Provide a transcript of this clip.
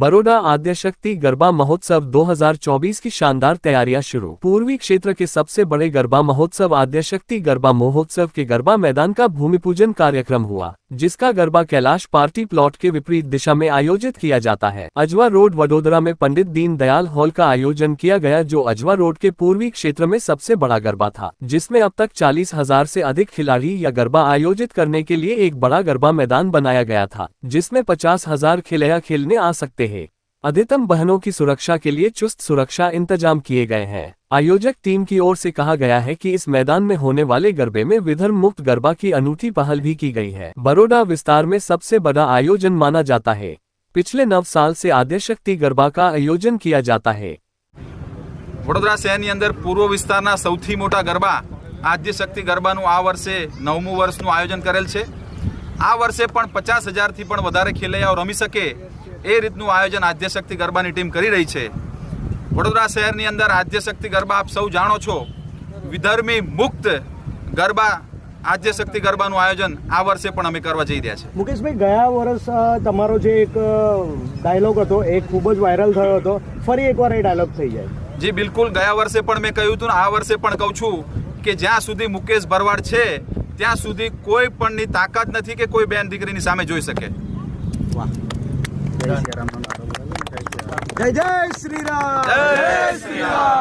बड़ौदा आद्यशक्ति गरबा महोत्सव 2024 की शानदार तैयारियां शुरू। पूर्वी क्षेत्र के सबसे बड़े गरबा महोत्सव आद्यशक्ति गरबा महोत्सव के गरबा मैदान का भूमि पूजन कार्यक्रम हुआ, जिसका गरबा कैलाश पार्टी प्लॉट के विपरीत दिशा में आयोजित किया जाता है। अजवा रोड वडोदरा में पंडित दीनदयाल हॉल का आयोजन किया गया, जो अजवा रोड के पूर्वी क्षेत्र में सबसे बड़ा गरबा था, जिसमें अब तक 40,000 से अधिक खिलाड़ी या गरबा आयोजित करने के लिए एक बड़ा गरबा मैदान बनाया गया था, जिसमें 50,000 खिलैया खेलने आ सकते हैं। अधिकतम बहनों की सुरक्षा के लिए चुस्त सुरक्षा इंतजाम किए गए हैं। आयोजक टीम की ओर से कहा गया है कि इस मैदान में होने वाले गरबे में विधर्म मुक्त गरबा की अनूठी पहल भी की गई है। बड़ौदा विस्तार में सबसे बड़ा आयोजन माना जाता है। पिछले 9 साल से आद्यशक्ति गरबा का आयोजन किया जाता है। वडोदरा शहर अंदर पूर्व विस्तार सौथी मोटा गरबा आद्यशक्ति गरबा आ वर्षे 9मुं वर्षनु आयोजन करेल छे। आ वर्षे पण 50,000 थी पण वधारे खेलैयाओ रमी सके ए रीतनु आयोजन आद्यशक्ति गरबानी टीम करी रही है। वडोदरा शहर अंदर आद्यशक्ति गरबा आप सौ जाणो छो, विधर्मी मुक्त गरबा आद्यशक्ति गरबानु आयोजन आ वर्षे पण अमे करवा जई रह्या छे। मुकेश भाई, गया वर्ष तमारो जे एक डायलॉग हतो ए खूब ज वायरल थयो हतो, फरी एकवार ए डायलॉग थई जाय। जी बिल्कुल, गया वर्षे पण मैं कह्युं हतुं, आ वर्षे पण कहूं छुं के ज्यां सुधी मुकेश भरवाड छे ત્યાં સુધી કોઈ પણની તાકાત નથી કે કોઈ બેન દીકરીની સામે જોઈ શકે। જય જય શ્રી રામ, જય શ્રી રામ।